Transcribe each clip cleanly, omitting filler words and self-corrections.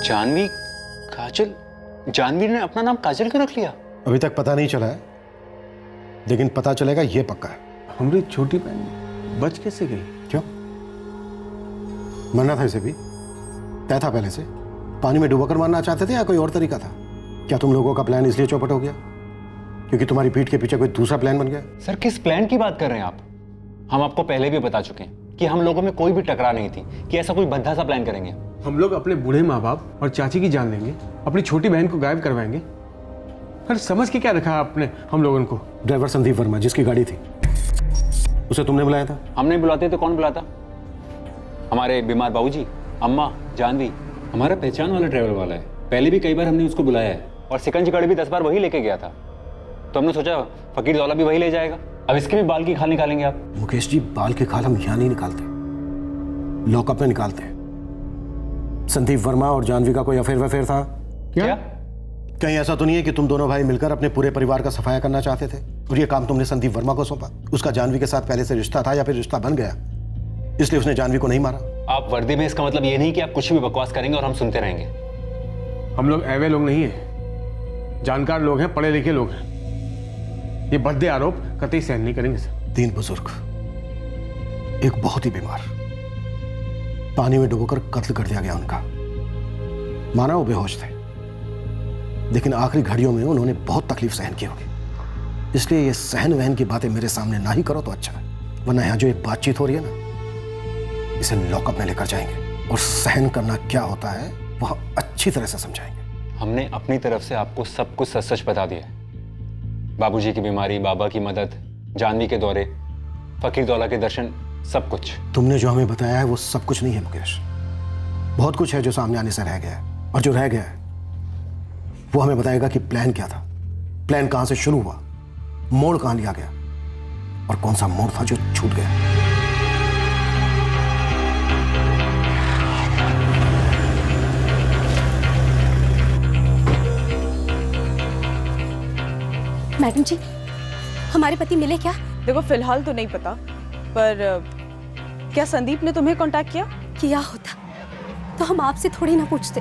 जानवी, काजल, जानवी ने अपना नाम काजल क्यों रख लिया? अभी तक पता नहीं चला है, लेकिन पता चलेगा ये पक्का है। हमारी छोटी बहन बच कैसे गई? क्यों? मरना था इसे भी, तय था पहले से। पानी में डुबाकर मारना चाहते थे या कोई और तरीका था? क्या तुम लोगों का प्लान इसलिए चौपट हो गया क्योंकि तुम्हारी पीठ के पीछे कोई दूसरा प्लान बन गया? सर, किस प्लान की बात कर रहे हैं आप? हम आपको पहले भी बता चुके हैं कि हम लोगों में कोई भी टकरार नहीं थी कि ऐसा कोई भद्दा सा प्लान करेंगे। हम लोग अपने बूढ़े माँ बाप और चाची की जान लेंगे, अपनी छोटी बहन को गायब करवाएंगे। पर समझ के क्या रखा आपने हम लोगों को? ड्राइवर संदीप वर्मा जिसकी गाड़ी थी, उसे तुमने बुलाया था? हम नहीं बुलाते तो कौन बुलाता? हमारे बीमार बाबूजी, अम्मा, जानवी। हमारा पहचान वाला ड्राइवर वाला है, पहले भी कई बार हमने उसको बुलाया है और सिकंजी गाड़ी भी 10 बार वही लेके गया था। तो हमने सोचा फकीर दौला भी वही ले जाएगा। अब इसके भी बाल की खाल निकालेंगे आप? मुकेश जी, बाल की खाल हम यहां नहीं निकालते, लॉकअप में निकालते हैं। संदीप वर्मा और जानवी का कोई अफेयर वफेयर था? क्या? कहीं ऐसा तो नहीं है कि तुम दोनों भाई मिलकर अपने पूरे परिवार का सफाया करना चाहते थे और ये काम तुमने संदीप वर्मा को सौंपा? उसका जानवी के साथ पहले से रिश्ता था या फिर रिश्ता बन गया इसलिए उसने जानवी को नहीं मारा? आप वर्दी में, इसका मतलब ये नहीं कि आप कुछ भी बकवास करेंगे और हम सुनते रहेंगे। हम लोग ऐवे लोग नहीं है, जानकार लोग हैं, पढ़े लिखे लोग हैं। ये भद्दे आरोप कतई सहन नहीं करेंगे सर। 3 बुजुर्ग, एक बहुत ही बीमार, पानी में डुबोकर कत्ल कर दिया गया उनका। माना वो बेहोश थे, लेकिन आखिरी घड़ियों में उन्होंने बहुत तकलीफ सहन की होगी। इसलिए ये सहन वहन की बातें मेरे सामने ना ही करो तो अच्छा है, वरना यहाँ जो ये बातचीत हो रही है ना, इसे लॉकअप में लेकर जाएंगे और सहन करना क्या होता है वह अच्छी तरह से समझाएंगे। हमने अपनी तरफ से आपको सब कुछ सच सच बता दिया है। बाबूजी की बीमारी, बाबा की मदद, जानवी के दौरे, फकीर दौला के दर्शन, सब कुछ। तुमने जो हमें बताया है वो सब कुछ नहीं है मुकेश, बहुत कुछ है जो सामने आने से रह गया है, और जो रह गया है वो हमें बताएगा कि प्लान क्या था, प्लान कहां से शुरू हुआ, मोड़ कहां लिया गया और कौन सा मोड़ था जो छूट गया। मैडम जी, हमारे पति मिले क्या? देखो फिलहाल तो नहीं पता, पर क्या संदीप ने तुम्हें कांटेक्ट किया? किया होता तो हम आपसे थोड़ी ना पूछते।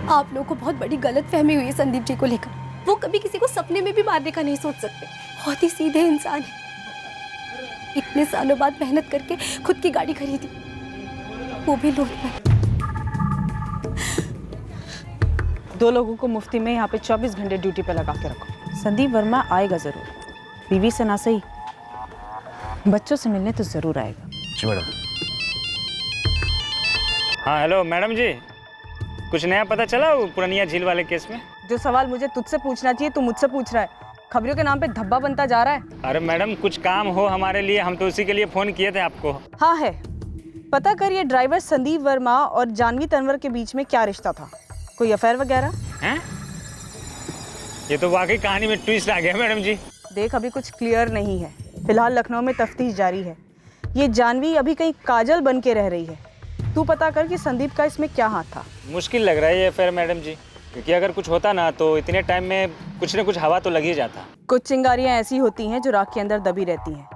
आप लोगों को बहुत बड़ी गलतफहमी हुई है संदीप जी को लेकर। वो कभी किसी को सपने में भी मारने का नहीं सोच सकते, बहुत ही सीधे इंसान है। इतने सालों बाद मेहनत करके खुद की गाड़ी खरीदी, वो भी लोन पर। 2 लोगों को मुफ्ती में यहाँ पे 24 घंटे ड्यूटी पे लगा के रखो। संदीप वर्मा आएगा जरूर, बीवी से ना सही, बच्चों से मिलने तो जरूर आएगा। जी मैडम। हाँ हेलो मैडम जी, कुछ नया पता चला वो पुरानिया झील वाले केस में? जो सवाल मुझे तुझसे पूछना चाहिए तू मुझसे पूछ रहा है। खबरों के नाम पे धब्बा बनता जा रहा है। अरे मैडम, कुछ काम हो हमारे लिए, हम तो उसी के लिए फ़ोन किए थे आपको। हाँ है, पता कर ये ड्राइवर संदीप वर्मा और जानवी तनवर के बीच में क्या रिश्ता था, कोई अफेयर वगैरह? हैं? ये तो वाकई कहानी में ट्विस्ट आ गया मैडम जी। देख, अभी कुछ क्लियर नहीं है, फिलहाल लखनऊ में तफ्तीश जारी है। ये जानवी अभी कहीं काजल बन के रह रही है। तू पता कर कि संदीप का इसमें क्या हाथ था। मुश्किल लग रहा है ये अफेयर मैडम जी, क्योंकि अगर कुछ होता ना तो इतने टाइम में कुछ न कुछ हवा तो लग ही जाता। कुछ चिंगारियां ऐसी होती हैं जो राख के अंदर दबी रहती हैं,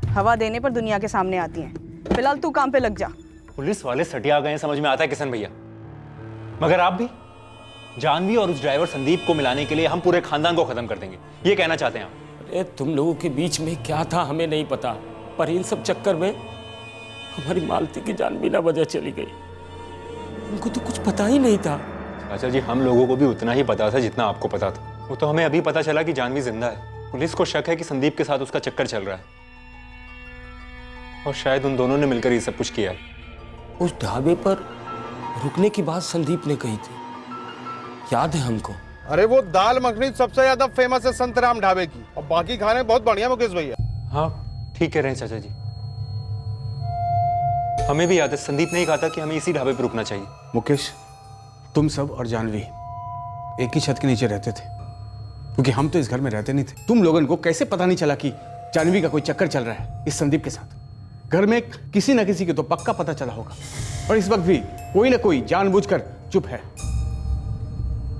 हवा देने पर दुनिया के सामने आती हैं। फिलहाल तू काम पे लग जा। पुलिस वाले सटिया गए, समझ में आता है किशन भैया, मगर आप भी जानवी और उस ड्राइवर संदीप को मिलाने के लिए हम पूरे खानदान को खत्म कर देंगे, ये कहना चाहते हैं आप? अरे तुम लोगों के बीच में क्या था हमें नहीं पता, पर इन सब चक्कर में हमारी मालती की जान बिना वजह चली गई। उनको तो कुछ पता ही नहीं था। अच्छा जी, हम लोगों को भी उतना ही पता था जितना आपको पता था। वो तो हमें अभी पता चला कि जानवी जिंदा है। पुलिस को शक है कि संदीप के साथ उसका चक्कर चल रहा है और शायद उन दोनों ने मिलकर ये सब कुछ किया है। उस ढाबे पर रुकने की बात संदीप ने कही थी, याद है हमको। अरे वो दाल मखनी सबसे ज्यादा फेमस है संतराम ढाबे की, और बाकी खाने बहुत बढ़िया मुकेश भैया। हाँ ठीक कह रहे हैं चाचा जी, हमें भी याद है संदीप ने ही कहा था कि हमें इसी ढाबे पर रुकना चाहिए। मुकेश, तुम सब और जानवी एक ही छत के नीचे रहते थे, क्योंकि हम तो इस घर में रहते नहीं थे। तुम लोगों को कैसे पता नहीं चला कि जानवी का कोई चक्कर चल रहा है इस संदीप के साथ? घर में किसी ना किसी को तो पक्का पता चला होगा, और इस वक्त भी कोई ना कोई जानबूझकर चुप है।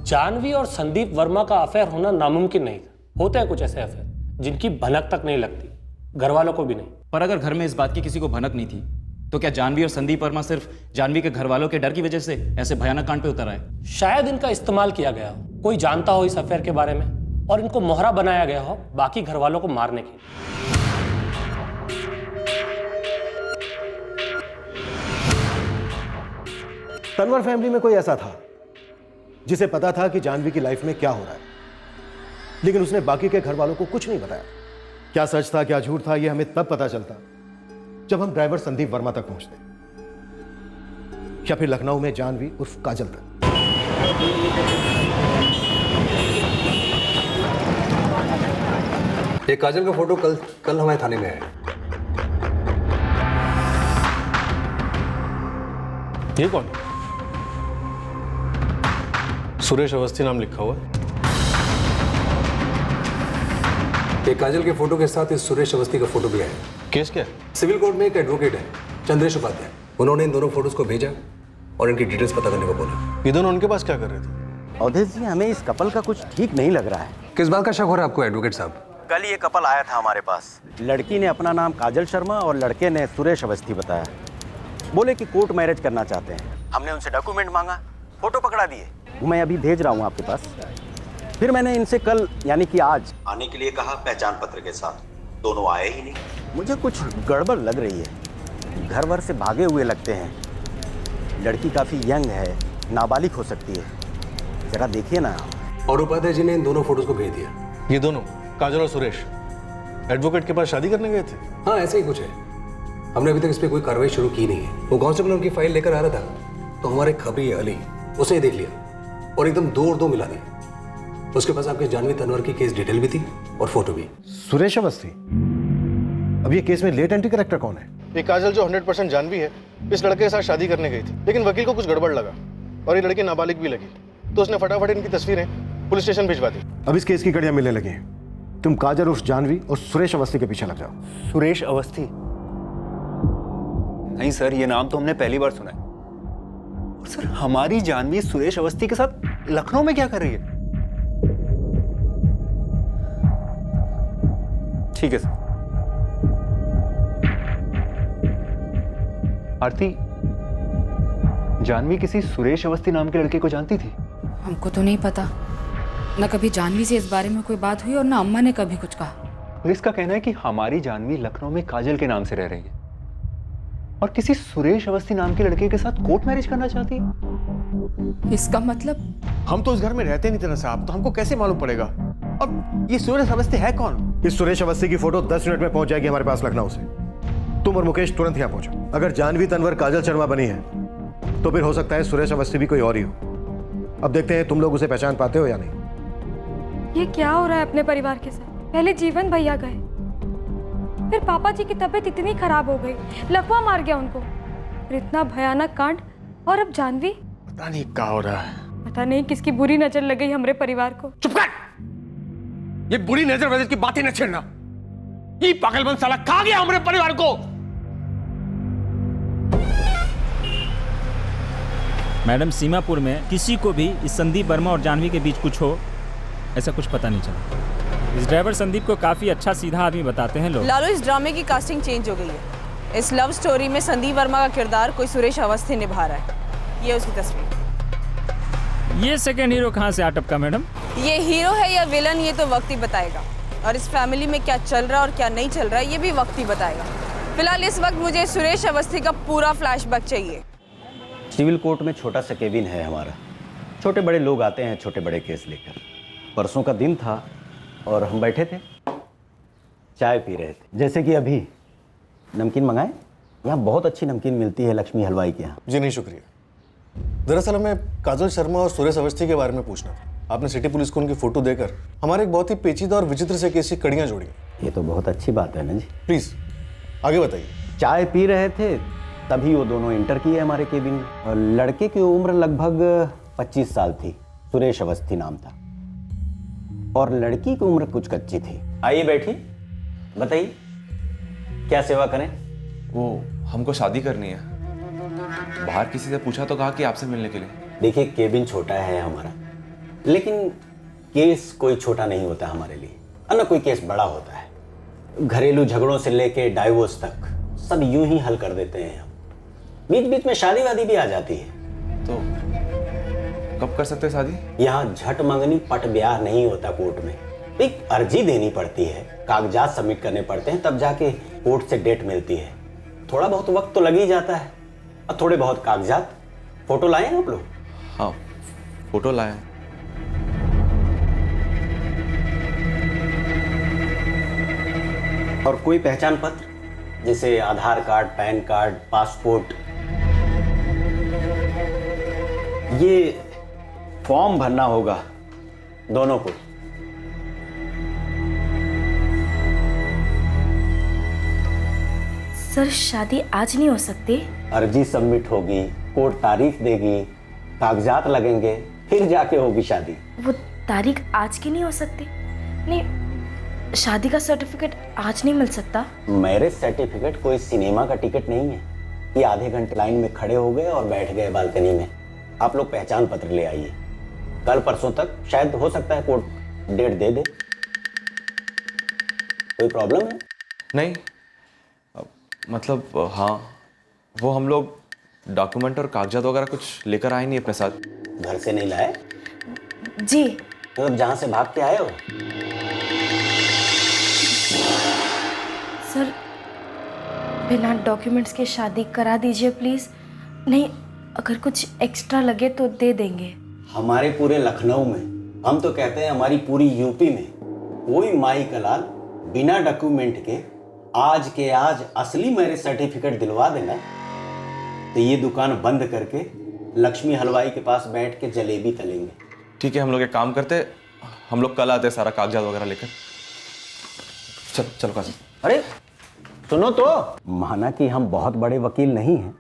जानवी और संदीप वर्मा का अफेयर होना नामुमकिन नहीं था। होते हैं कुछ ऐसे अफेयर जिनकी भनक तक नहीं लगती, घर वालों को भी नहीं। पर अगर घर में इस बात की किसी को भनक नहीं थी तो क्या जानवी और संदीप वर्मा सिर्फ जानवी के घर वालों के डर की वजह से ऐसे भयानक कांड पे उतर आए? शायद इनका इस्तेमाल किया गया हो, कोई जानता हो इस अफेयर के बारे में और इनको मोहरा बनाया गया हो बाकी घर वालों को मारने के लिए। तनवर फैमिली में कोई ऐसा था जिसे पता था कि जानवी की लाइफ में क्या हो रहा है, लेकिन उसने बाकी के घर वालों को कुछ नहीं बताया। क्या सच था क्या झूठ था यह हमें तब पता चलता जब हम ड्राइवर संदीप वर्मा तक पहुंचते, या फिर लखनऊ में जानवी उर्फ काजल तक। ये काजल का फोटो कल हमारे थाने में आया। ये कौन? सुरेश अवस्थी नाम लिखा हुआ है। ये काजल के फोटो के साथ इस सुरेश अवस्थी का फोटो भी आया। केस क्या है? सिविल कोर्ट में एक एडवोकेट है चंद्रेश उपाध्याय, उन्होंने इन दोनों फोटोज को भेजा और इनकी डिटेल्स पता करने को बोला। ये दोनों उनके पास क्या कर रहे थे? अवधेश जी, हमें इस कपल का कुछ ठीक नहीं लग रहा है। किस बात का शक हो रहा है आपको एडवोकेट साहब? कल ये कपल आया था हमारे पास। लड़की ने अपना नाम काजल शर्मा और लड़के ने सुरेश अवस्थी बताया। बोले कि कोर्ट मैरिज करना चाहते हैं। हमने उनसे डॉक्यूमेंट मांगा, फोटो पकड़ा दिए। वो मैं अभी भेज रहा हूँ आपके पास। फिर मैंने इनसे कल यानी कि आज आने के लिए कहा, पहचान पत्र के साथ। दोनों आए ही नहीं। मुझे कुछ गड़बड़ लग रही है। घर भर से भागे हुए लगते हैं। लड़की काफ़ी यंग है, नाबालिग हो सकती है। जरा देखिए ना। और उपाध्याय जी ने इन दोनों फोटोज को भेज दिया। ये दोनों काजल और सुरेश एडवोकेट के पास शादी करने गए थे? हाँ, ऐसे ही कुछ है। हमने अभी तक इस पर कोई कार्रवाई शुरू की नहीं है। वो कांस्टेबल उनकी फाइल लेकर आ रहा था तो हमारे खबरी अली उसे देख लिया और एकदम 2 और 2 मिला दिया। उसके पास आपके जानवी तनवर की केस डिटेल भी थी और फोटो भी। सुरेश अवस्थी? अब ये केस में लेट एंट्री कैरेक्टर कौन है? ये काजल जो 100% जानवी है, इस लड़के के साथ शादी करने गई थी, लेकिन वकील को कुछ गड़बड़ लगा और ये लड़की नाबालिग भी लगी, तो उसने फटाफट इनकी तस्वीरें पुलिस स्टेशन भिजवा दी। अब इस केस की कड़ियां मिलने लगी हैं। तुम काजल उर्फ जानवी और सुरेश अवस्थी के पीछे लग जाओ। सुरेश अवस्थी? नहीं सर, ये नाम तो हमने पहली बार सुना है। और सर, हमारी जानवी सुरेश अवस्थी के साथ लखनऊ में क्या कर रही है? ठीक है सर। आरती, जानवी किसी सुरेश अवस्थी नाम के लड़के को जानती थी? हमको तो नहीं पता। न कभी जानवी से इस बारे में कोई बात हुई और न अम्मा ने कभी कुछ कहा। पुलिस का कहना है कि हमारी जानवी लखनऊ में काजल के नाम से रह रही है और किसी सुरेश अवस्थी नाम के लड़के के साथ कोर्ट मैरिज करना चाहती है। इसका मतलब? हम तो इस घर में रहते नहीं थे ना साहब, तो हमको कैसे मालूम पड़ेगा? और ये सुरेश अवस्थी है कौन? इस सुरेश अवस्थी की फोटो 10 मिनट में पहुंच जाएगी हमारे पास लखनऊ से। तुम और मुकेश तुरंत यहाँ पहुंचो। अगर जानवी तनवर काजल शर्मा बनी है तो फिर हो सकता है सुरेश अवस्थी भी कोई और ही हो। अब देखते हैं तुम लोग उसे पहचान पाते हो या नहीं। ये क्या हो रहा है अपने परिवार के साथ? पहले जीवन भैया गए, फिर पापा जी की तबीयत इतनी खराब हो गई, लकवा मार गया उनको, फिर इतना भयानक कांड, और अब जानवी। पता नहीं क्या हो रहा है। पता नहीं किसकी बुरी नजर लग गई हमारे परिवार को। चुप कर! ये बुरी नजर की बातें न छेड़ना। ये पागलपन साला खा गया हमारे परिवार को। मैडम, सीमापुर में किसी को भी इस संदीप वर्मा और जानवी के बीच कुछ हो ऐसा कुछ पता नहीं चला। इस ड्राइवर संदीप को काफी अच्छा सीधा आदमी बताते हैं लोग। लालू, इस ड्रामे की कास्टिंग चेंज हो गई है। इस लव स्टोरी में संदीप वर्मा का किरदार कोई सुरेश अवस्थी निभा रहा है। ये उसकी तस्वीर। ये सेकंड हीरो कहाँ से आ टपका मैडम? ये हीरो है या विलन, ये तो वक्त ही बताएगा। और इस फैमिली में क्या चल रहा है और क्या नहीं चल रहा है, ये भी वक्त ही बताएगा। फिलहाल इस वक्त मुझे सुरेश अवस्थी का पूरा फ्लैशबैक चाहिए। सिविल कोर्ट में छोटा सा केबिन है हमारा। छोटे बड़े लोग आते हैं छोटे बड़े केस लेकर। परसों का दिन था और हम बैठे थे, चाय पी रहे थे। जैसे कि अभी नमकीन मंगाए? यहाँ बहुत अच्छी नमकीन मिलती है लक्ष्मी हलवाई के यहाँ। जी नहीं, शुक्रिया। दरअसल हमें काजल शर्मा और सुरेश अवस्थी के बारे में पूछना था। आपने सिटी पुलिस को उनकी फोटो देकर हमारे एक बहुत ही पेचीदा और विचित्र से केस की कड़ियाँ जोड़ी। ये तो बहुत अच्छी बात है ना जी। प्लीज आगे बताइए। चाय पी रहे थे तभी वो दोनों एंटर किए हमारे केबिन। और लड़के की उम्र लगभग 25 साल थी, सुरेश अवस्थी नाम था, और लड़की की उम्र कुछ कच्ची थी। आइए बैठिए, बताइए क्या सेवा करें? वो हमको शादी करनी है। बाहर किसी से पूछा तो कहा कि आपसे मिलने के लिए। देखिए, केबिन छोटा है हमारा, लेकिन केस कोई छोटा नहीं होता हमारे लिए, और ना कोई केस बड़ा होता है। घरेलू झगड़ों से लेके डाइवोर्स तक सब यूं ही हल कर देते हैं हम। बीच बीच में शादी वादी भी आ जाती है। तो कब कर सकते हैं शादी? यहाँ झट मंगनी पट ब्याह नहीं होता कोर्ट में। एक अर्जी देनी पड़ती है, कागजात सबमिट करने पड़ते हैं, तब जाके कोर्ट से डेट मिलती है। थोड़ा बहुत वक्त तो लग ही जाता है। और थोड़े बहुत कागजात। फोटो लाए हैं आप लोग? हाँ, फोटो लाए हैं। और कोई पहचान पत्र जैसे आधार कार्ड, पैन कार्ड, पासपोर्ट? ये फॉर्म भरना होगा दोनों को। सर शादी आज नहीं हो सकती? अर्जी सबमिट होगी, कोर्ट तारीख देगी, कागजात लगेंगे, फिर जाके होगी शादी। वो तारीख आज की नहीं हो सकती? नहीं, शादी का सर्टिफिकेट आज नहीं मिल सकता? मैरिज सर्टिफिकेट कोई सिनेमा का टिकट नहीं है कि आधे घंटे लाइन में खड़े हो गए और बैठ गए बालकनी में। आप लोग पहचान पत्र ले आइए, कल परसों तक शायद हो सकता है कोर्ट डेट दे दे। कोई प्रॉब्लम है? नहीं, मतलब हाँ, वो हम लोग डॉक्यूमेंट और कागजात वगैरह कुछ लेकर आए नहीं अपने साथ। घर से नहीं लाए? जी। मतलब जहाँ से भाग के आए हो? सर बिना डॉक्यूमेंट्स के शादी करा दीजिए प्लीज़। नहीं, अगर कुछ एक्स्ट्रा लगे तो दे देंगे। हमारे पूरे लखनऊ में, हम तो कहते हैं हमारी पूरी यूपी में, कोई माई का लाल बिना डॉक्यूमेंट के आज असली मैरिज सर्टिफिकेट दिलवा देना तो ये दुकान बंद करके लक्ष्मी हलवाई के पास बैठ के जलेबी तलेंगे। ठीक है, हम लोग एक काम करते, हम लोग कल आते सारा कागजात वगैरह लेकर। चलो चलो काजी। अरे सुनो तो, माना कि हम बहुत बड़े वकील नहीं हैं,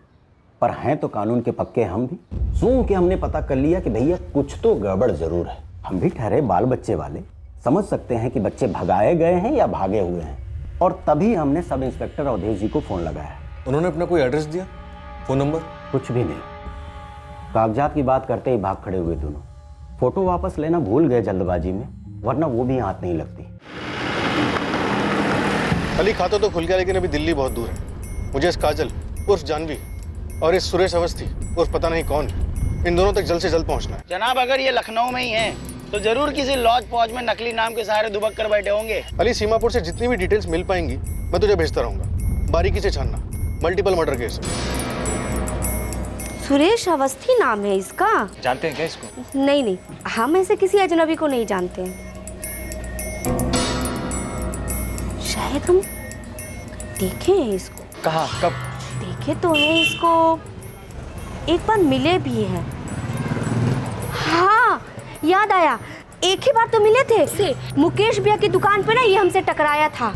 पर हैं तो कानून के पक्के हम भी। सुन के हमने पता कर लिया कि भैया कुछ तो गड़बड़ जरूर है। हम भी ठहरे बाल बच्चे वाले, समझ सकते हैं कि बच्चे भगाए गए हैं या भागे हुए हैं। और तभी हमने सब इंस्पेक्टर अवधेश जी को फोन लगाया। उन्होंने अपना कोई एड्रेस दिया, फोन नंबर? कुछ भी नहीं। कागजात की बात करते ही भाग खड़े हुए दोनों। फोटो वापस लेना भूल गए जल्दबाजी में, वरना वो भी हाथ नहीं लगती। अली खाता तो खुल गया, लेकिन अभी दिल्ली बहुत दूर है। मुझे इस काजल उर्फ जानवी और इस सुरेश अवस्थी उर्फ पता नहीं कौन, इन दोनों तक जल्द से जल्द पहुंचना है। जनाब, अगर ये लखनऊ में ही हैं तो जरूर किसी लॉज पॉज में नकली नाम के सहारे दुबक कर बैठे होंगे। अली, सीमापुर से जितनी भी डिटेल्स मिल पाएंगी मैं तुझे भेजता रहूंगा। बारीकी से छानना, multiple murder case. Suresh Awasthi नाम है इसका? जानते हैं क्या इसको? नहीं नहीं, हम ऐसे किसी अजनबी को नहीं जानते हैं। शायद हम देखे हैं इसको। कहाँ, कब? देखे तो है इसको, एक बार मिले भी हैं। हाँ याद आया, एक ही बार तो मिले थे से मुकेश भैया की दुकान पे ना, ये हमसे टकराया था।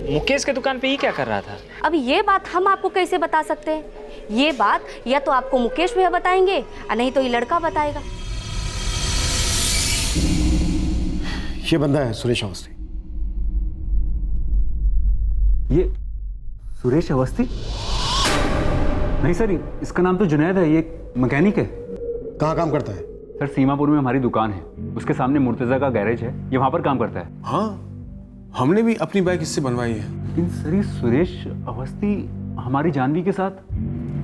मुकेश के दुकान पे ही क्या कर रहा था? अब ये बात हम आपको कैसे बता सकते हैं? ये बात या तो आपको मुकेश भैया बताएंगे और नहीं तो ये लड़का बताएगा। ये बंदा है सुरेश अवस्थी। ये सुरेश अवस्थी? नहीं सर, इसका नाम तो जुनैद है, ये मैकेनिक है। कहाँ काम करता है? सर सीमापुर में हमारी दुकान है, उसके सामने मुर्तजा का गैरेज है, ये वहां पर काम करता है। हाँ, हमने भी अपनी बाइक इससे बनवाई है। लेकिन सर ये सुरेश अवस्थी हमारी जानवी के साथ?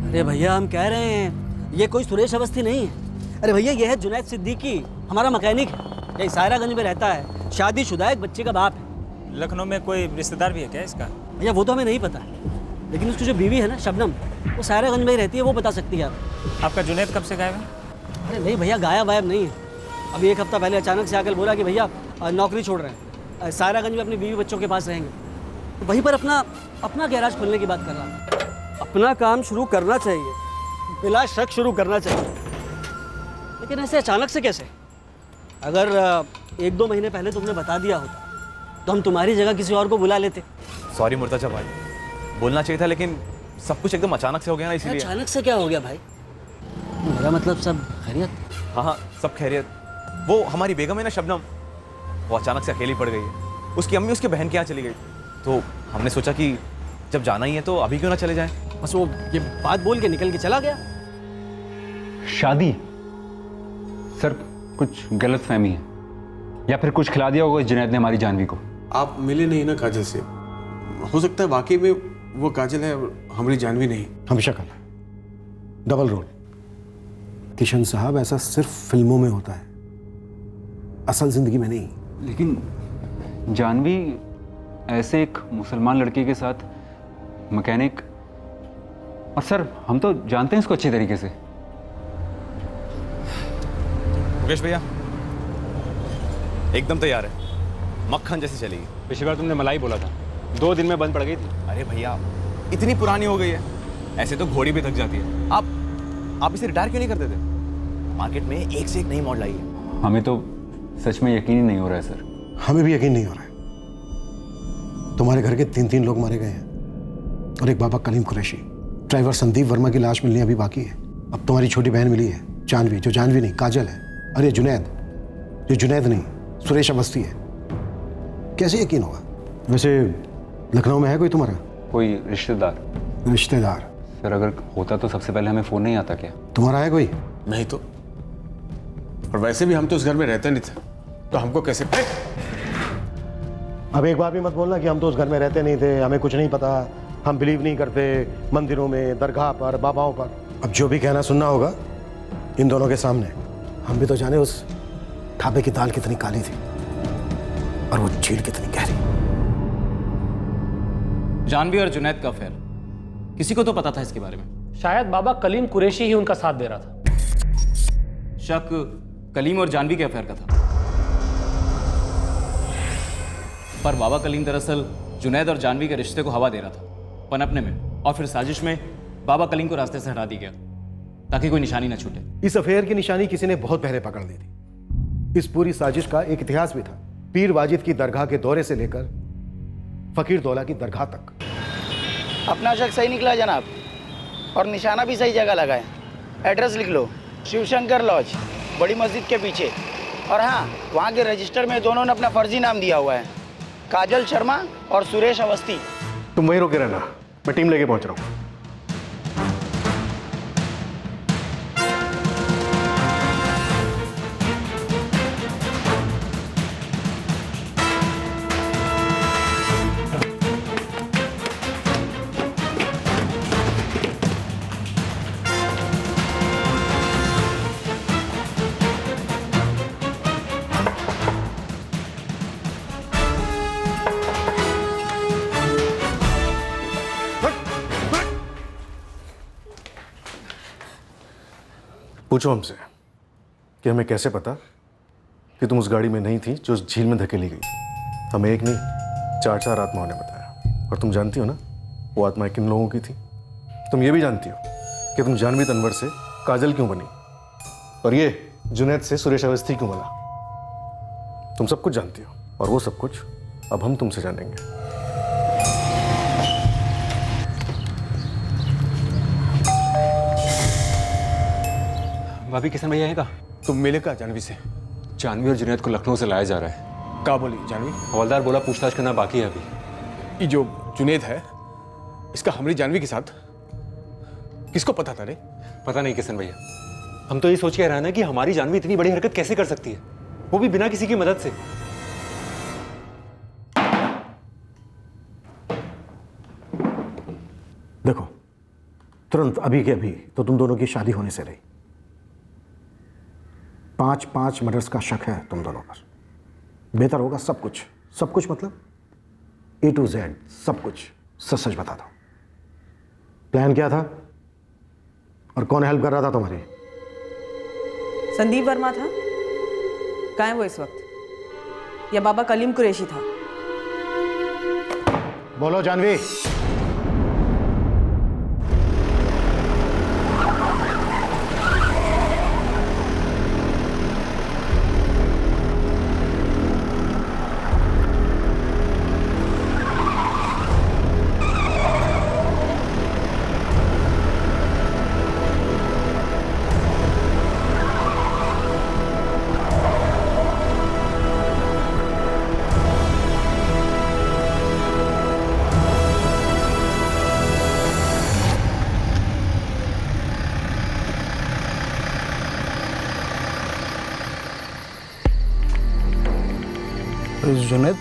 अरे भैया, हम कह रहे हैं ये कोई सुरेश अवस्थी नहीं है। अरे भैया, ये है जुनैद सिद्दीकी, हमारा मैकेनिक है, ये सायरागंज में रहता है, शादीशुदा एक बच्चे का बाप है। लखनऊ में कोई रिश्तेदार भी है क्या इसका? भैया वो तो हमें नहीं पता, लेकिन उसकी जो बीवी है ना शबनम, वो सायरागंज में ही रहती है, वो बता सकती है आप। आपका जुनैद कब से गायब है? अरे नहीं भैया, गायब वायब नहीं है। अभी एक हफ्ता पहले अचानक से आकर बोला कि भैया नौकरी छोड़ रहे हैं, सायरागंज में अपनी बीवी बच्चों के पास रहेंगे। तो वहीं पर अपना गैराज खोलने की बात कर रहा है। अपना काम शुरू करना चाहिए, बिला शक शुरू करना चाहिए, लेकिन ऐसे अचानक से कैसे? अगर 1-2 महीने पहले तुमने बता दिया होता तो हम तुम्हारी जगह किसी और को बुला लेते। सॉरी मुर्तजा भाई, बोलना चाहिए था, लेकिन सब कुछ एकदम अचानक से हो गया ना, इसीलिए। अचानक से क्या हो गया भाई? मेरा मतलब सब खैरियत? हाँ हाँ, सब खैरियत। वो हमारी बेगम है ना शबनम, वो अचानक से अकेली पड़ गई है। उसकी अम्मी उसके बहन के यहाँ चली गई, तो हमने सोचा कि जब जाना ही है तो अभी क्यों ना चले जाएं। बस वो ये बात बोल के निकल के चला गया। शादी? सर कुछ गलत फहमी है, या फिर कुछ खिला दिया होगा इस जुनैद ने हमारी जानवी को। आप मिले नहीं ना काजल से, हो सकता है वाकई में वो काजल है और हमारी जानवी नहीं। हमेशा कल डबल रोल। किशन साहब, ऐसा सिर्फ फिल्मों में होता है, असल जिंदगी में नहीं। लेकिन जानवी ऐसे एक मुसलमान लड़के के साथ मैकेनिक, और सर हम तो जानते हैं इसको अच्छे तरीके से। मुकेश भैया एकदम तैयार है, मक्खन जैसी चलेगी। पिछली बार तुमने मलाई बोला था, 2 दिन में बंद पड़ गई थी। अरे भैया इतनी पुरानी हो गई है, ऐसे तो घोड़ी भी थक जाती है। आप इसे रिटायर क्यों नहीं करते थे? मार्केट में एक से एक नई मॉडल आई है। हमें तो सच में यकीन ही नहीं हो रहा है सर। हमें भी यकीन नहीं हो रहा है। तुम्हारे घर के 3 लोग मारे गए हैं और एक बाबा कलीम कुरैशी। ड्राइवर संदीप वर्मा की लाश मिलनी अभी बाकी है। अब तुम्हारी छोटी बहन मिली है जानवी, जो जानवी नहीं काजल है। अरे जुनैद, जो जुनैद नहीं सुरेश अवस्थी है। कैसे यकीन होगा? वैसे लखनऊ में है कोई तुम्हारा? कोई रिश्तेदार? रिश्तेदार? सर अगर होता तो सबसे पहले हमें फ़ोन नहीं आता क्या? तुम्हारा है कोई? नहीं तो, और वैसे भी हम तो उस घर में रहते नहीं थे, तो हमको कैसे? अब एक बार भी मत बोलना कि हम तो उस घर में रहते नहीं थे, हमें कुछ नहीं पता, हम बिलीव नहीं करते मंदिरों में, दरगाह पर, बाबाओं पर। अब जो भी कहना सुनना होगा इन दोनों के सामने। हम भी तो जाने उस ढाबे की दाल कितनी काली थी और वो झील कितनी गहरी। जानवी और जुनैद का अफेयर, किसी को तो पता था इसके बारे में। शायद बाबा कलीम कुरैशी ही उनका साथ दे रहा था। शक कलीम और जानवी के अफेयर का था, पर बाबा कलीम दरअसल जुनैद और जानवी के रिश्ते को हवा दे रहा था पनपने में, और फिर साजिश में बाबा कलीम को रास्ते से हटा दी गया ताकि कोई निशानी न छूटे। इस अफेयर की निशानी किसी ने बहुत पहले पकड़ ली थी। इस पूरी साजिश का एक इतिहास भी था, पीर वाजिद की दरगाह के दौरे से लेकर फकीर दौला की दरगाह तक। अपना शक सही निकला जनाब, और निशाना भी सही जगह लगा है। एड्रेस लिख लो, शिवशंकर लॉज, बड़ी मस्जिद के पीछे। और हाँ, वहाँ के रजिस्टर में दोनों ने अपना फर्जी नाम दिया हुआ है, काजल शर्मा और सुरेश अवस्थी। तुम वहीं रोके रहना, मैं टीम लेके पहुंच रहा हूँ। पूछो हमसे कि हमें कैसे पता कि तुम उस गाड़ी में नहीं थी जो उस झील में धकेली गई। हमें एक नहीं 4 आत्माओं ने बताया। और तुम जानती हो ना वो आत्माएं किन लोगों की थी? तुम ये भी जानती हो कि तुम जानवी तनवर से काजल क्यों बनी और ये जुनैद से सुरेश अवस्थी क्यों बना। तुम सब कुछ जानती हो, और वो सब कुछ अब हम तुमसे जानेंगे। भाभी किशन भैया है कहाँ? तुम मिले का जानवी से? जानवी और जुनैद को लखनऊ से लाया जा रहा है। क्या बोली जानवी? हवलदार बोला पूछताछ करना बाकी है अभी। ये जो जुनैद है, इसका हमारी जानवी के साथ किसको पता था रे? पता नहीं किशन भैया, हम तो ये सोच के हैरान है कि हमारी जानवी इतनी बड़ी हरकत कैसे कर सकती है, वो भी बिना किसी की मदद से। देखो, तुरंत अभी के अभी तो तुम दोनों की शादी होने से रही। 5 मर्डर्स का शक है तुम दोनों पर। बेहतर होगा सब कुछ मतलब A to Z सब कुछ सच बता दो। प्लान क्या था और कौन हेल्प कर रहा था तुम्हारी? संदीप वर्मा था। कहाँ है वो इस वक्त? या बाबा कलीम कुरैशी था? बोलो जानवी। जुनैद,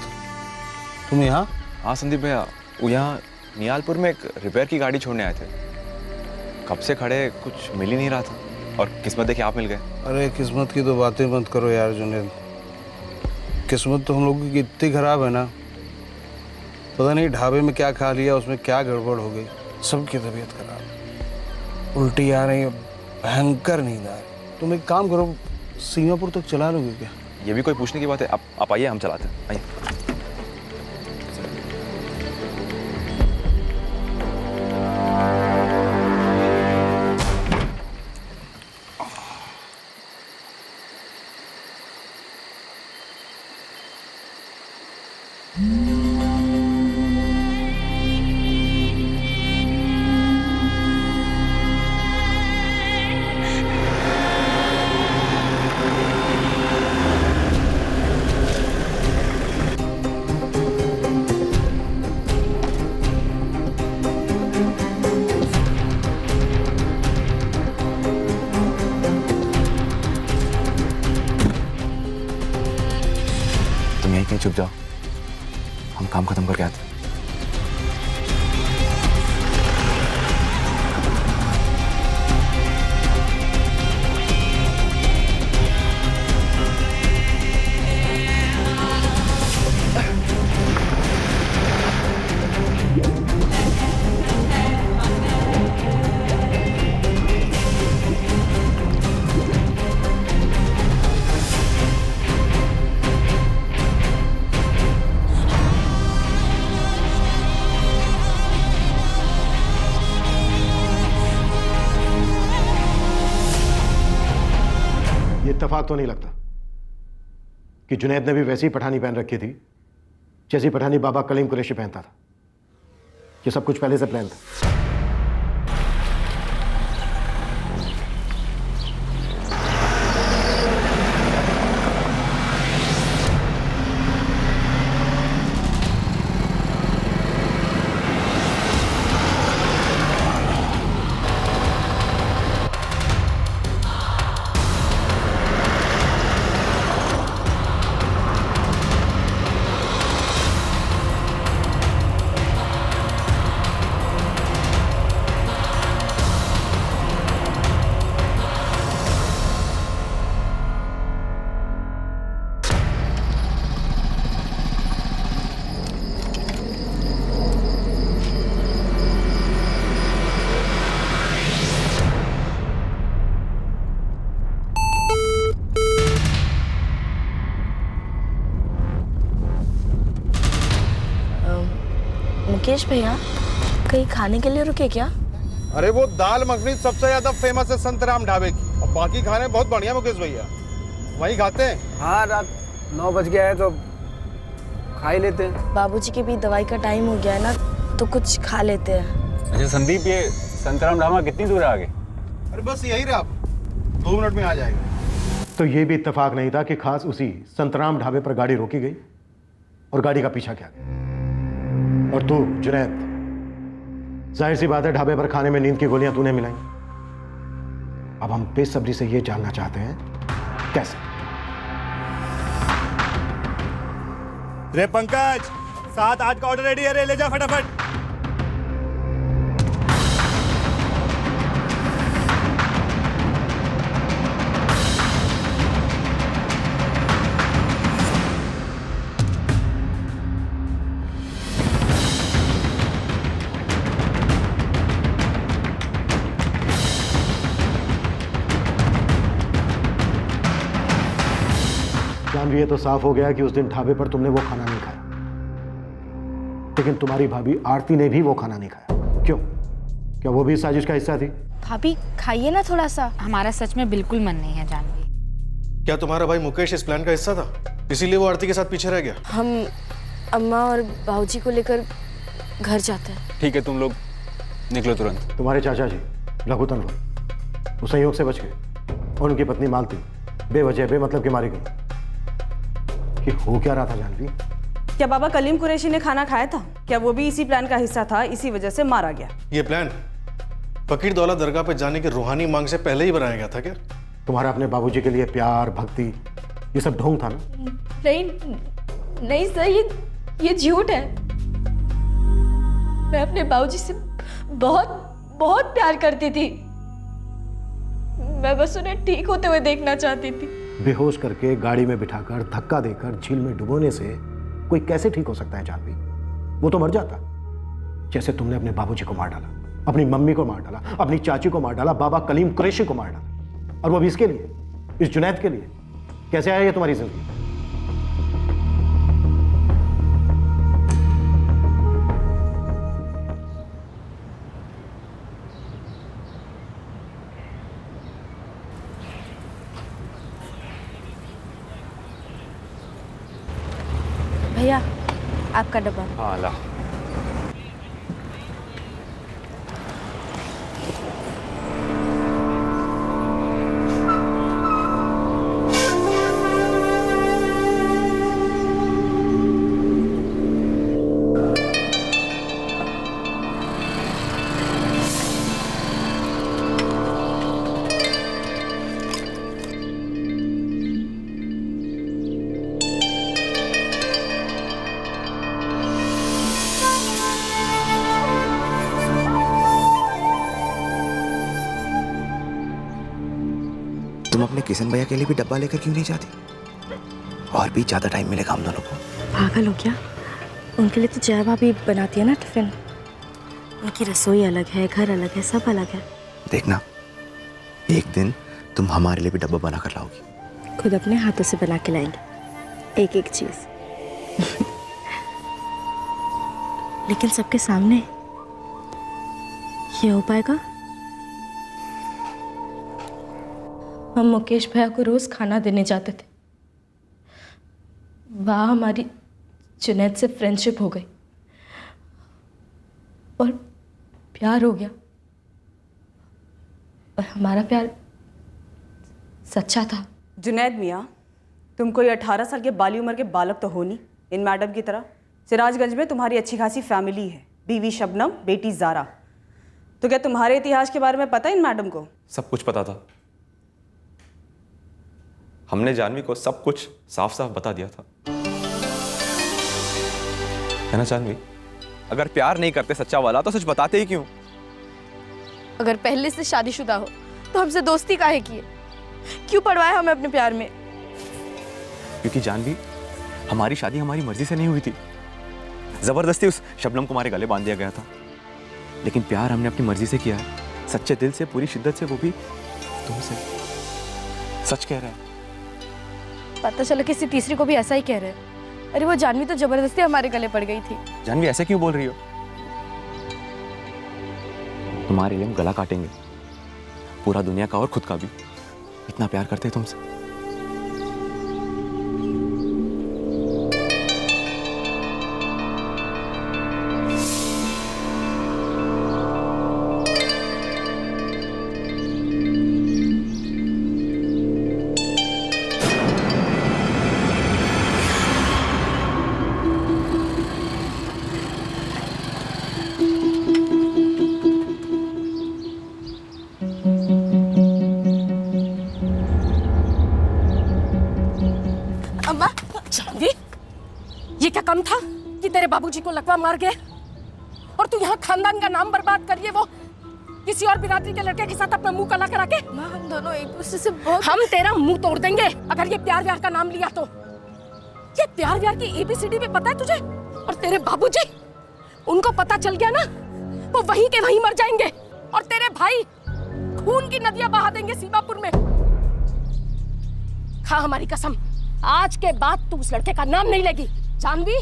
तुम यहाँ? हाँ संदीप भैया, वो यहाँ नियालपुर में एक रिपेयर की गाड़ी छोड़ने आए थे। कब से खड़े, कुछ मिल ही नहीं रहा था और किस्मत देखिए आप मिल गए। अरे किस्मत की तो बातें मत करो यार जुनैद। किस्मत तो हम लोगों की इतनी खराब है ना, पता नहीं ढाबे में क्या खा लिया, उसमें क्या गड़बड़ हो गई, सबकी तबीयत खराब, उल्टी आ रही है, भयंकर नींद आ रही। तुम एक काम करो, सीमापुर तक चला लोगे क्या? ये भी कोई पूछने की बात है? आप आइए, हम चलाते हैं, आइए। तुम यहीं कहीं छुप जाओ, हम काम खत्म करके आते हैं। इत्तेफाक तो नहीं लगता कि जुनैद ने भी वैसी पठानी पहन रखी थी जैसी पठानी बाबा कलीम कुरैशी पहनता था। ये सब कुछ पहले से प्लान था। मुकेश भैया कहीं खाने के लिए रुके क्या? अरे वो दाल मखनी सबसे ज्यादा फेमस है संतराम ढाबे की, और बाकी खाने बहुत बढ़िया मुकेश भैया, वहीं खाते हैं। हाँ, रात 9 बज गया है तो खा ही लेते हैं। बाबूजी की भी दवाई का टाइम हो गया है ना, तो कुछ खा लेते हैं। अच्छा संदीप, ये संतराम ढाबा कितनी दूर है आगे? अरे बस यही रहा, 2 मिनट में आ जाएगा। तो ये भी इत्तेफाक नहीं था कि खास उसी संतराम ढाबे पर गाड़ी रोकी गई और गाड़ी का पीछा किया गया। और तू जुनैद, जाहिर सी बात है ढाबे पर खाने में नींद की गोलियां तूने मिलाई। अब हम बेसब्री से ये जानना चाहते हैं कैसे। रे पंकज, 7-8 का ऑर्डर रेडी है रे, ले जा फटाफट। जानवी, ये तो साफ हो गया कि उस दिन ढाबे पर तुमने वो खाना नहीं खाया, लेकिन तुम्हारी भाभी आरती ने भी वो खाना नहीं खाया। क्यों? क्या वो भी साजिश का हिस्सा थी? भाभी खाइए ना थोड़ा सा। हमारा सच में बिल्कुल मन नहीं है जानवी। क्या तुम्हारा भाई मुकेश इस प्लान का हिस्सा था, इसीलिए वो आरती के साथ पीछे रह गया? हम अम्मा और बाबूजी को लेकर घर जाते हैं। ठीक है, तुम लोग निकलो तुरंत। तुम्हारे चाचा जी लघु तनवर, वो संयोग से बच गए और उनकी पत्नी मालती बेवजह बेमतलब की मारी गई। कि हो क्या रहा था जानवी? क्या बाबा कलीम कुरैशी ने खाना खाया था? क्या वो भी इसी प्लान का हिस्सा था, इसी वजह से मारा गया? ये प्लान फकीर दौला दरगाह पे जाने की रूहानी मांग से पहले ही बनाया गया था क्या? तुम्हारा अपने बाबूजी के लिए प्यार भक्ति ये सब ढोंग था ना? नहीं सर, ये झूठ है। मैं अपने बाबूजी से बहुत बहुत प्यार करती थी। मैं बस उन्हें ठीक होते हुए देखना चाहती थी। बेहोश करके गाड़ी में बिठाकर धक्का देकर झील में डुबोने से कोई कैसे ठीक हो सकता है जानवी? वो तो मर जाता, जैसे तुमने अपने बाबूजी को मार डाला, अपनी मम्मी को मार डाला, अपनी चाची को मार डाला, बाबा कलीम कुरैशी को मार डाला, और वो भी इसके लिए, इस जुनैद के लिए। कैसे आया ये तुम्हारी जिंदगी? भैया आपका डब्बा। हाँ ला। तुम अपने किशन भैया के लिए भी डब्बा लेकर क्यों नहीं जाती? और भी ज्यादा टाइम मिलेगा हम दोनों को। पागल हो क्या? उनके लिए तो जया भाभी बनाती है ना टिफिन। उनकी रसोई अलग है, घर अलग है, सब अलग है। देखना, एक दिन तुम हमारे लिए भी डब्बा बना कर लाओगी। खुद अपने हाथों से बना के लाएंगे एक एक चीज। लेकिन सबके सामने ये हो पाएगा? हम मुकेश भैया को रोज खाना देने जाते थे। वहाँ हमारी जुनैद से फ्रेंडशिप हो गई और प्यार हो गया, और हमारा प्यार सच्चा था। जुनैद मियाँ, तुम कोई 18 साल के बाली उम्र के बालक तो हो नहीं इन मैडम की तरह। सिराजगंज में तुम्हारी अच्छी खासी फैमिली है, बीवी शबनम, बेटी ज़ारा। तो क्या तुम्हारे इतिहास के बारे में पता है इन मैडम को? सब कुछ पता था। हमने जानवी को सब कुछ साफ साफ बता दिया था, है ना जानवी? अगर प्यार नहीं करते सच्चा वाला तो सच बताते ही क्यों? अगर पहले से शादीशुदा हो तो हमसे दोस्ती काहे की है? क्यों पड़वाए हमें अपने प्यार में? क्योंकि जानवी, हमारी शादी हमारी मर्जी से नहीं हुई थी। जबरदस्ती उस शबनम को हमारे गले बांध दिया गया था। लेकिन प्यार हमने अपनी मर्जी से किया है, सच्चे दिल से, पूरी शिद्दत से, वो भी तुमसे। सच कह रहा है। पता चला किसी तीसरी को भी ऐसा ही कह रहे हैं। अरे वो जानवी तो जबरदस्ती हमारे गले पड़ गई थी। जानवी ऐसे क्यों बोल रही हो? तुम्हारे लिए हम गला काटेंगे, पूरा दुनिया का और खुद का भी। इतना प्यार करते हैं तुमसे। ये क्या कम था कि तेरे बाबूजी को लकवा मार गए और तू यहाँ खानदान का नाम बर्बाद करिए, वो किसी और बिरादरी के लड़के के साथ अपना मुंह काला करा के। हम दोनों एक दूसरे से बहुत। हम तेरा मुंह तोड़ देंगे अगर ये प्यार व्यार का नाम लिया तो। ये प्यार व्यार की ABCD भी पता है तुझे? और तेरे बाबूजी, उनको पता चल गया ना, वो वहीं के वहीं मर जाएंगे। और तेरे भाई खून की नदियां बहा देंगे सीमापुर में। खा हमारी कसम, आज के बाद तू उस लड़के का नाम नहीं लेगी। जानवी,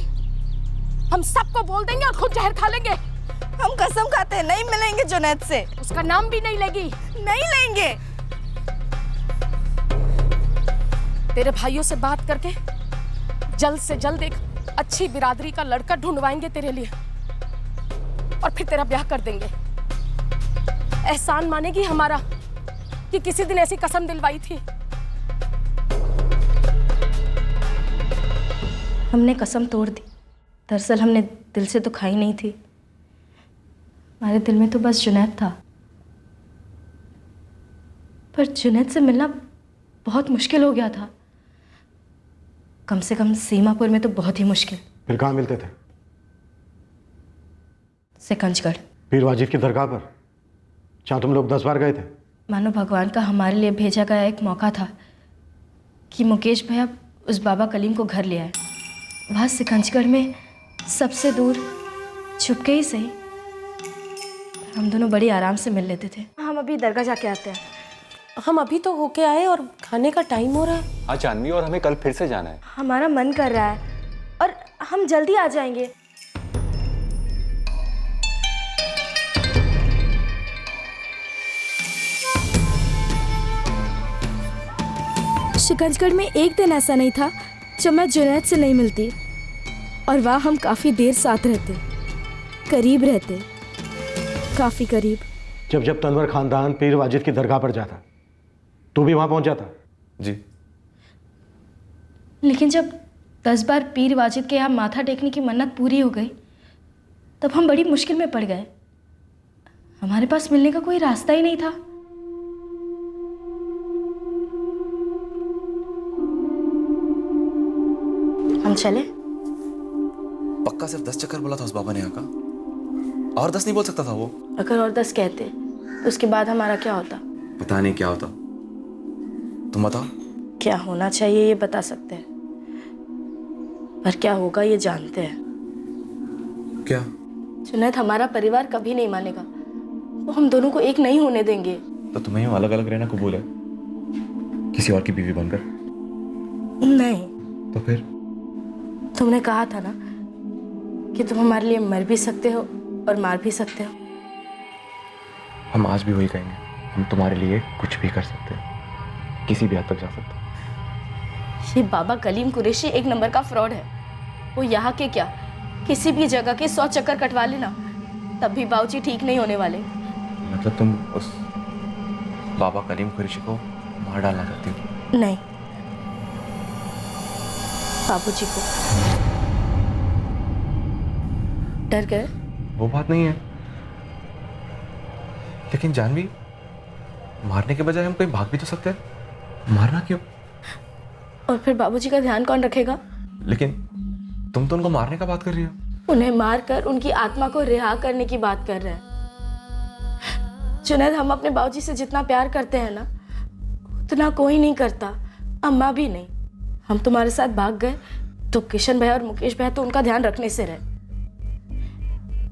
हम सबको बोल देंगे और खुद जहर खा लेंगे। हम कसम खाते हैं नहीं मिलेंगे जुनैद से। उसका नाम भी नहीं लेगी। नहीं लेंगे। तेरे भाइयों से बात करके जल्द से जल्द एक अच्छी बिरादरी का लड़का ढूंढवाएंगे तेरे लिए, और फिर तेरा ब्याह कर देंगे। एहसान मानेगी हमारा कि किसी दिन ऐसी कसम दिलवाई थी। हमने कसम तोड़ दी। दरअसल हमने दिल से तो खाई नहीं थी, हमारे दिल में तो बस जुनैद था। पर जुनैद से मिलना बहुत मुश्किल हो गया था, कम से कम सीमापुर में तो बहुत ही मुश्किल। फिर कहाँ मिलते थे? सिकंजगढ़। पीर वाजिद की दरगाह पर? जहाँ तुम लोग 10 बार गए थे? मानो भगवान का हमारे लिए भेजा गया एक मौका था कि मुकेश भैया उस बाबा कलीम को घर ले आए। वहाँ सिकंजगढ़ में सबसे दूर, छुपके ही सही, हम दोनों बड़ी आराम से मिल लेते थे। हम अभी दरगाह जाके आते हैं। हम अभी तो होके आए और खाने का टाइम हो रहा है। हाँ जानवी, और हमें कल फिर से जाना है। हमारा मन कर रहा है और हम जल्दी आ जाएंगे। शिकंजगढ़ में एक दिन ऐसा नहीं था जब मैं जुनैद से नहीं मिलती, और वहाँ हम काफ़ी देर साथ रहते, करीब रहते, काफ़ी करीब। जब जब तनवर खानदान पीर वाजिद की दरगाह पर जाता, तू भी वहाँ पहुँच जाता? जी। लेकिन जब 10 बार पीर वाजिद के यहाँ माथा टेकने की मन्नत पूरी हो गई, तब हम बड़ी मुश्किल में पड़ गए। हमारे पास मिलने का कोई रास्ता ही नहीं था। हम चले? पक्का सिर्फ 10 चक्कर बोला था उस बाबा ने यहाँ का, और 10 नहीं बोल सकता था वो? अगर और 10 कहते तो उसके बाद हमारा क्या होता? पता नहीं क्या होता, तुम बताओ। क्या होना चाहिए ये बता सकते हैं, पर क्या होगा ये जानते हैं। क्या? जुनैद हमारा परिवार कभी नहीं मानेगा, वो हम दोनों को एक नहीं होने देंगे। तो तुम्हें यूं अलग अलग रहना कबूल है, किसी और की बीवी बनकर? नहीं। तो फिर? तुमने कहा था ना कि तुम हमारे लिए मर भी सकते हो और मार भी सकते हो। हम आज भी वही कहेंगे, हम तुम्हारे लिए कुछ भी कर सकते हैं, किसी भी हद तक जा सकते हैं। ये बाबा कलीम कुरैशी एक नंबर का फ्रॉड है। वो यहाँ के क्या, किसी भी जगह के 100 चक्कर कटवा लेना, तब भी बाबूजी ठीक नहीं होने वाले। मतलब तुम उस बाबा कलीम कुरैशी को मार डालना चाहती हो? नहीं, बाबूजी को। डर गए? वो बात नहीं है, लेकिन जानवी, मारने के बजाय हम कहीं भाग भी तो सकते हैं, मारना क्यों? और फिर बाबूजी का ध्यान कौन रखेगा? लेकिन तुम तो उनको मारने का बात कर रही हो। उन्हें मारकर उनकी आत्मा को रिहा करने की बात कर रहे हैं। जुनैद, हम अपने बाबूजी से जितना प्यार करते हैं ना, उतना कोई नहीं करता, अम्मा भी नहीं। हम तुम्हारे साथ भाग गए तो किशन भैया और मुकेश भैया तो उनका ध्यान रखने से रहे।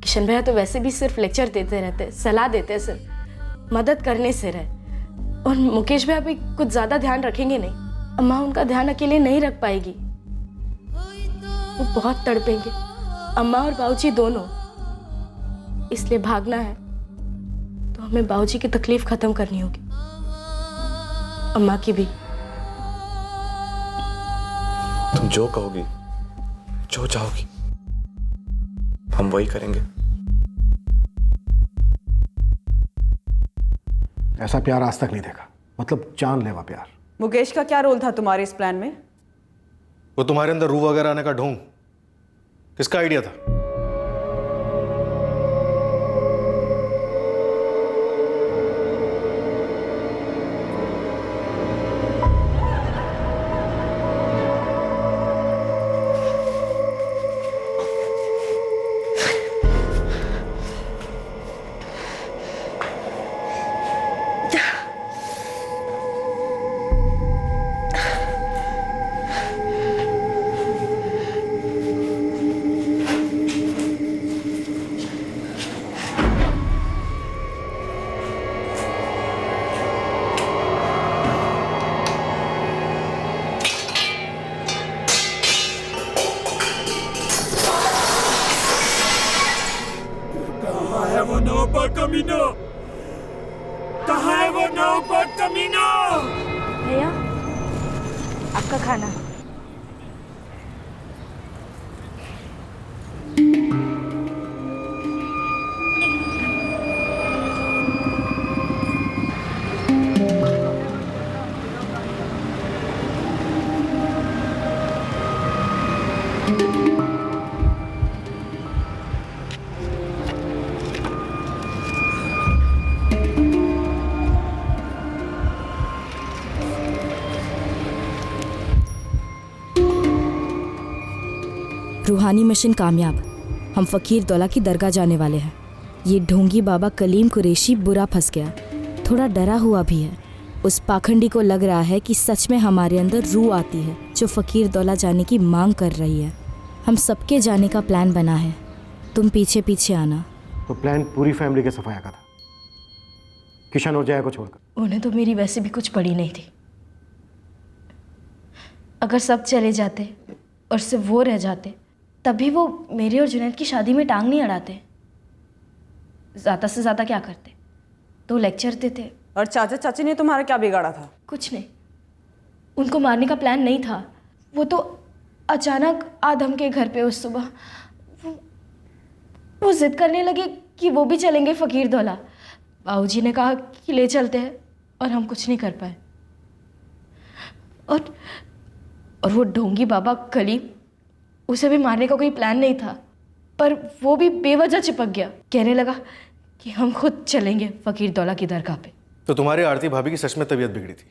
किशन भैया तो वैसे भी सिर्फ लेक्चर देते रहते, सलाह देते, सिर्फ मदद करने से रहे। और मुकेश भैया भी कुछ ज़्यादा ध्यान रखेंगे नहीं। अम्मा उनका ध्यान अकेले नहीं रख पाएगी, वो बहुत तड़पेंगे, अम्मा और बाबूजी दोनों। इसलिए भागना है तो हमें बाबूजी की तकलीफ खत्म करनी होगी, अम्मा की भी। तुम जो कहोगी, जो चाहोगी, हम वही करेंगे। ऐसा प्यार आज तक नहीं देखा, मतलब जानलेवा प्यार। मुकेश का क्या रोल था तुम्हारे इस प्लान में? वो तुम्हारे अंदर रूह वगैरह आने का ढोंग किसका आइडिया था? कहाँ है वो नौबत कमीना? भैया, आपका खाना। रूहानी मिशन कामयाब। हम फ़कीर दौला की दरगाह जाने वाले हैं। ये ढोंगी बाबा कलीम कुरैशी बुरा फंस गया, थोड़ा डरा हुआ भी है। उस पाखंडी को लग रहा है कि सच में हमारे अंदर रूह आती है जो फ़कीर दौला जाने की मांग कर रही है। हम सबके जाने का प्लान बना है, तुम पीछे पीछे आना। तो प्लान पूरी फैमिली के सफाया का था, किशन और जया को छोड़कर। उन्हें तो मेरी वैसे भी कुछ पड़ी नहीं थी। अगर सब चले जाते और सिर्फ वो रह जाते, तभी वो मेरे और जुनैद की शादी में टांग नहीं अड़ाते। ज़्यादा से ज़्यादा क्या करते, तो लेक्चर देते। और चाचा चाची ने तुम्हारा क्या बिगाड़ा था? कुछ नहीं, उनको मारने का प्लान नहीं था। वो तो अचानक आदम के घर पे उस सुबह वो जिद करने लगे कि वो भी चलेंगे फ़कीर दौला। बाबूजी ने कहा कि ले चलते हैं, और हम कुछ नहीं कर पाए। और वो ढोंगी बाबा कलीम, उसे भी मारने का कोई प्लान नहीं था, पर वो भी बेवजह चिपक गया। कहने लगा कि हम खुद चलेंगे फ़कीर दौला की दरगाह पे। तो तुम्हारे आरती भाभी की सच में तबीयत बिगड़ी थी,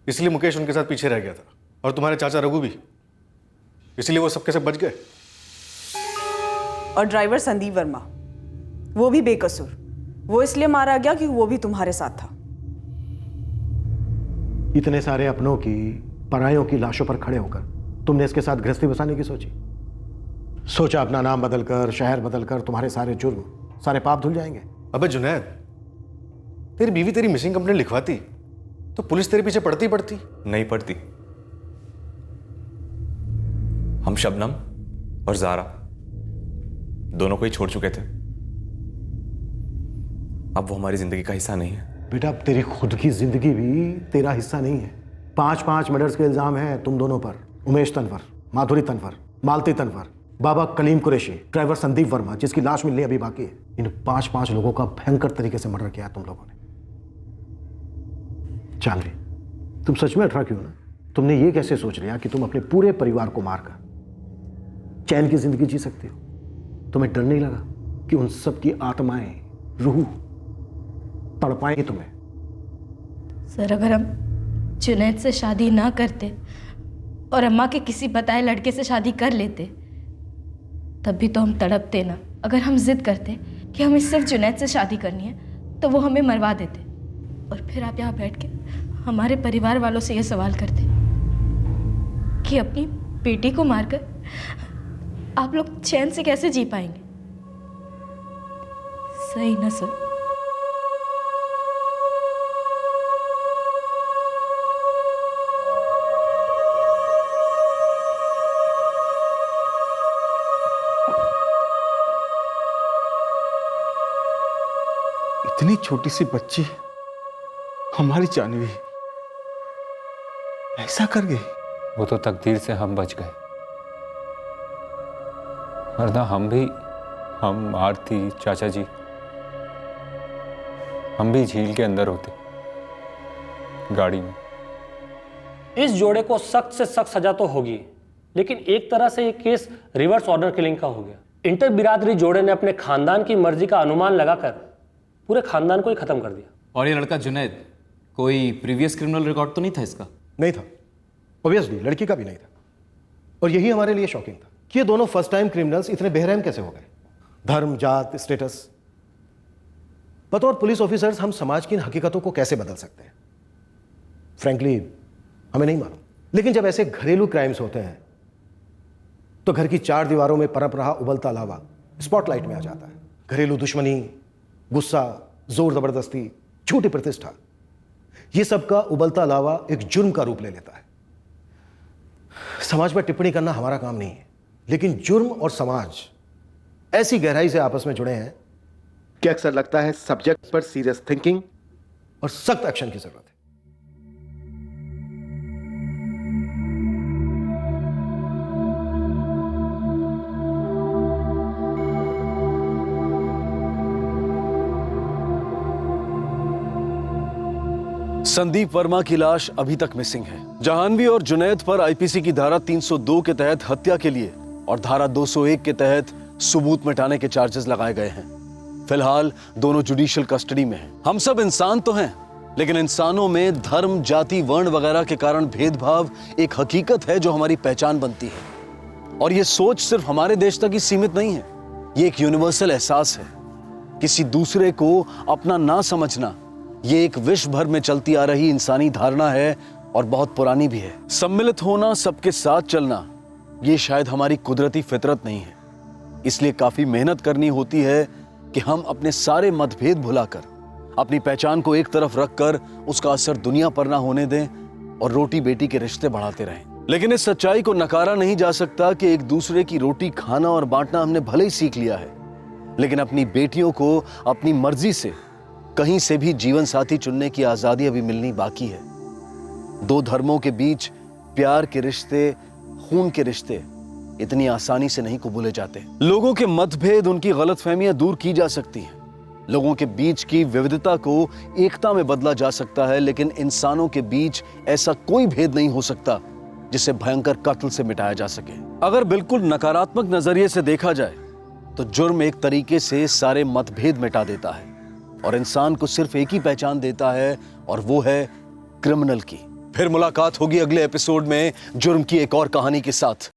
इसलिए मुकेश उनके साथ पीछे रह गया था, और तुम्हारे चाचा रघु भी, इसलिए वो सबके सब बच गए। और ड्राइवर संदीप वर्मा, वो भी बेकसूर। वो इसलिए मारा गया कि वो भी तुम्हारे साथ था। इतने सारे अपनों की, परायों की लाशों पर खड़े होकर तुमने इसके साथ गृहस्थी बसाने की सोची। सोचा अपना नाम बदलकर, शहर बदलकर तुम्हारे सारे जुर्म, सारे पाप धुल जाएंगे। अबे जुनैद, तेरी बीवी तेरी मिसिंग कंप्लेंट लिखवाती तो पुलिस तेरे पीछे पड़ती नहीं पड़ती। हम शबनम और जारा दोनों को ही छोड़ चुके थे। अब वो हमारी जिंदगी का हिस्सा नहीं है। बेटा, अब तेरी खुद की जिंदगी भी तेरा हिस्सा नहीं है। 5 मर्डर्स के इल्जाम हैं तुम दोनों पर। उमेश तनवर, माधुरी तनवर, मालती तनवर, बाबा कलीम कुरैशी, ड्राइवर संदीप वर्मा, जिसकी लाश मिलनी अभी बाकी है। इन 5 लोगों का भयंकर तरीके से मर्डर किया तुम लोगों ने। जानवी, तुम सच में अठारह क्यों ना? तुमने ये कैसे सोच लिया कि तुम अपने पूरे परिवार को मारकर चैन की जिंदगी जी सकते हो? तुम्हें डर नहीं लगा कि उन सब की आत्माएं, रूह तड़पाएंगी तुम्हें? सर, अगर हम जुनैद से शादी ना करते और अम्मा के किसी बताए लड़के से शादी कर लेते, तब भी तो हम तड़पते ना। अगर हम जिद करते कि हमें सिर्फ जुनैद से शादी करनी है, तो वो हमें मरवा देते, और फिर आप यहाँ बैठ के हमारे परिवार वालों से ये सवाल करते कि अपनी बेटी को मारकर आप लोग चैन से कैसे जी पाएंगे? सही ना सर? इतनी छोटी सी बच्ची, हमारी जानवी, ऐसा कर गई। वो तो तकदीर से हम बच गए, वरना हम आरती, चाचा जी, हम भी झील के अंदर होते, गाड़ी में। इस जोड़े को सख्त से सख्त सजा तो होगी, लेकिन एक तरह से ये केस रिवर्स ऑर्डर किलिंग का हो गया। इंटर बिरादरी जोड़े ने अपने खानदान की मर्जी का अनुमान लगाकर पूरे खानदान को ही खत्म कर दिया। और ये लड़का जुनैद, कोई प्रीवियस क्रिमिनल रिकॉर्ड तो नहीं था इसका? नहीं था, ऑब्वियसली लड़की का भी नहीं था। और यही हमारे लिए शॉकिंग था कि ये दोनों फर्स्ट टाइम क्रिमिनल्स इतने बेरहम कैसे हो गए। धर्म, जात, स्टेटस, बतौर पुलिस ऑफिसर्स हम समाज की इन हकीकतों को कैसे बदल सकते हैं? फ्रैंकली हमें नहीं मालूम। लेकिन जब ऐसे घरेलू क्राइम्स होते हैं तो घर की 4 दीवारों में पनप रहा उबलता लावा स्पॉटलाइट में आ जाता है। घरेलू दुश्मनी, गुस्सा, जोर जबरदस्ती, झूठी प्रतिष्ठा, ये सब का उबलता लावा एक जुर्म का रूप ले लेता है। समाज पर टिप्पणी करना हमारा काम नहीं है, लेकिन जुर्म और समाज ऐसी गहराई से आपस में जुड़े हैं कि अक्सर लगता है सब्जेक्ट पर सीरियस थिंकिंग और सख्त एक्शन की जरूरत है। संदीप वर्मा की लाश अभी तक मिसिंग है। जहानवी और जुनैद पर आईपीसी की धारा 302 के तहत हत्या के लिए और धारा 201 के तहत सबूत मिटाने के चार्जेस लगाए गए हैं। फिलहाल दोनों जुडिशियल कस्टडी में हैं। हम सब इंसान तो हैं, लेकिन इंसानों में धर्म, जाति, वर्ण वगैरह के कारण भेदभाव एक हकीकत है जो हमारी पहचान बनती है। और ये सोच सिर्फ हमारे देश तक ही सीमित नहीं है, ये एक यूनिवर्सल एहसास है। किसी दूसरे को अपना ना समझना ये एक विश्व भर में चलती आ रही इंसानी धारणा है और बहुत पुरानी भी है। सम्मिलित होना, सबके साथ चलना, ये शायद हमारी कुदरती फितरत नहीं है। इसलिए काफी मेहनत करनी होती है कि हम अपने सारे मतभेद भुलाकर अपनी पहचान को एक तरफ रखकर उसका असर दुनिया पर ना होने दें और रोटी बेटी के रिश्ते बढ़ाते रहें। लेकिन इस सच्चाई को नकारा नहीं जा सकता कि एक दूसरे की रोटी खाना और बांटना हमने भले ही सीख लिया है, लेकिन अपनी बेटियों को अपनी मर्जी से कहीं से भी जीवन साथी चुनने की आजादी अभी मिलनी बाकी है। दो धर्मों के बीच प्यार के रिश्ते, खून के रिश्ते इतनी आसानी से नहीं कबूले जाते। लोगों के मतभेद, उनकी गलतफहमियां दूर की जा सकती हैं। लोगों के बीच की विविधता को एकता में बदला जा सकता है, लेकिन इंसानों के बीच ऐसा कोई भेद नहीं हो सकता जिसे भयंकर कत्ल से मिटाया जा सके। अगर बिल्कुल नकारात्मक नजरिए से देखा जाए तो जुर्म एक तरीके से सारे मतभेद मिटा देता है और इंसान को सिर्फ एक ही पहचान देता है, और वो है क्रिमिनल की। फिर मुलाकात होगी अगले एपिसोड में जुर्म की एक और कहानी के साथ।